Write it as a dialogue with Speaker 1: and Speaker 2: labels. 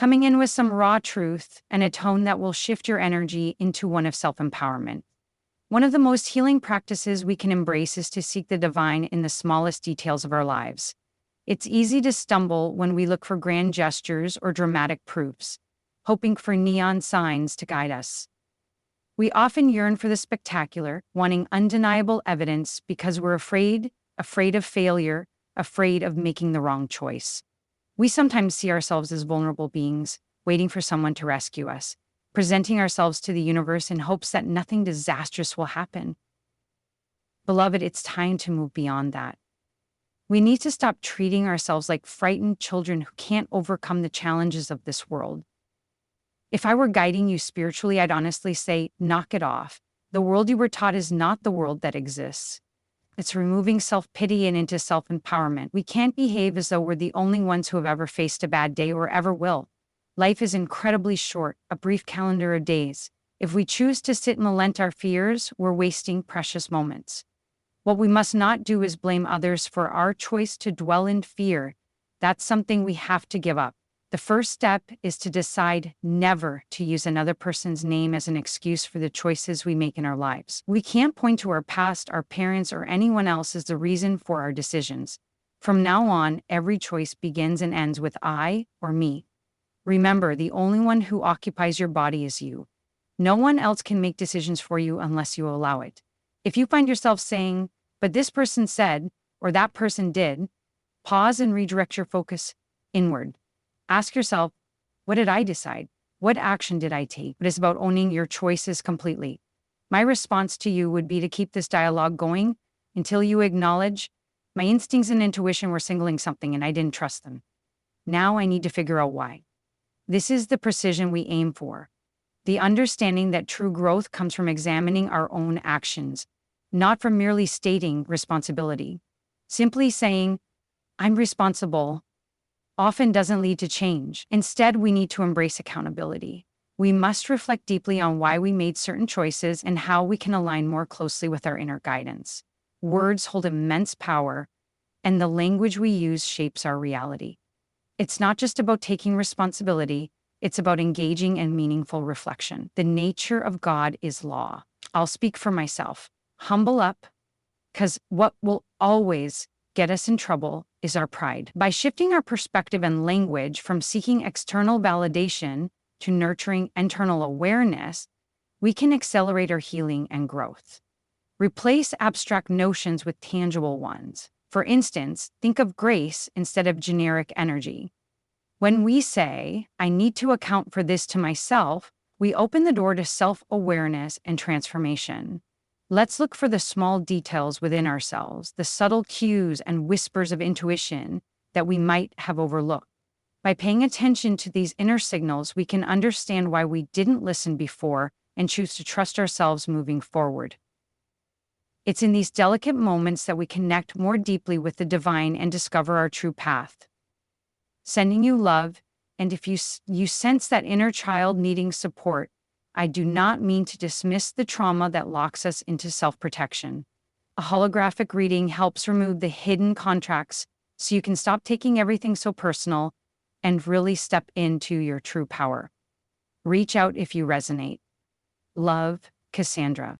Speaker 1: coming in with some raw truth and a tone that will shift your energy into one of self-empowerment. One of the most healing practices we can embrace is to seek the divine in the smallest details of our lives. It's easy to stumble when we look for grand gestures or dramatic proofs, hoping for neon signs to guide us. We often yearn for the spectacular, wanting undeniable evidence because we're afraid of failure, afraid of making the wrong choice. We sometimes see ourselves as vulnerable beings, waiting for someone to rescue us, presenting ourselves to the universe in hopes that nothing disastrous will happen. Beloved, it's time to move beyond that. We need to stop treating ourselves like frightened children who can't overcome the challenges of this world. If I were guiding you spiritually, I'd honestly say, knock it off. The world you were taught is not the world that exists. It's removing self-pity and into self-empowerment. We can't behave as though we're the only ones who have ever faced a bad day or ever will. Life is incredibly short, a brief calendar of days. If we choose to sit and lament our fears, we're wasting precious moments. What we must not do is blame others for our choice to dwell in fear. That's something we have to give up. The first step is to decide never to use another person's name as an excuse for the choices we make in our lives. We can't point to our past, our parents, or anyone else as the reason for our decisions. From now on, every choice begins and ends with I or me. Remember, the only one who occupies your body is you. No one else can make decisions for you unless you allow it. If you find yourself saying, but this person said, or that person did, pause and redirect your focus inward. Ask yourself, what did I decide? What action did I take? It is about owning your choices completely. My response to you would be to keep this dialogue going until you acknowledge my instincts and intuition were signaling something and I didn't trust them. Now I need to figure out why. This is the precision we aim for. The understanding that true growth comes from examining our own actions, not from merely stating responsibility. Simply saying, I'm responsible, often doesn't lead to change. Instead, we need to embrace accountability. We must reflect deeply on why we made certain choices and how we can align more closely with our inner guidance. Words hold immense power, and the language we use shapes our reality. It's not just about taking responsibility, it's about engaging in meaningful reflection. The nature of God is law. I'll speak for myself. Humble up, because what will always get us in trouble is our pride. By shifting our perspective and language from seeking external validation to nurturing internal awareness, we can accelerate our healing and growth. Replace abstract notions with tangible ones. For instance, think of grace instead of generic energy. When we say, I need to account for this to myself, we open the door to self-awareness and transformation. Let's look for the small details within ourselves, the subtle cues and whispers of intuition that we might have overlooked. By paying attention to these inner signals, we can understand why we didn't listen before and choose to trust ourselves moving forward. It's in these delicate moments that we connect more deeply with the divine and discover our true path. Sending you love, and if you sense that inner child needing support, I do not mean to dismiss the trauma that locks us into self-protection. A holographic reading helps remove the hidden contracts so you can stop taking everything so personal and really step into your true power. Reach out if you resonate. Love, Cassandra.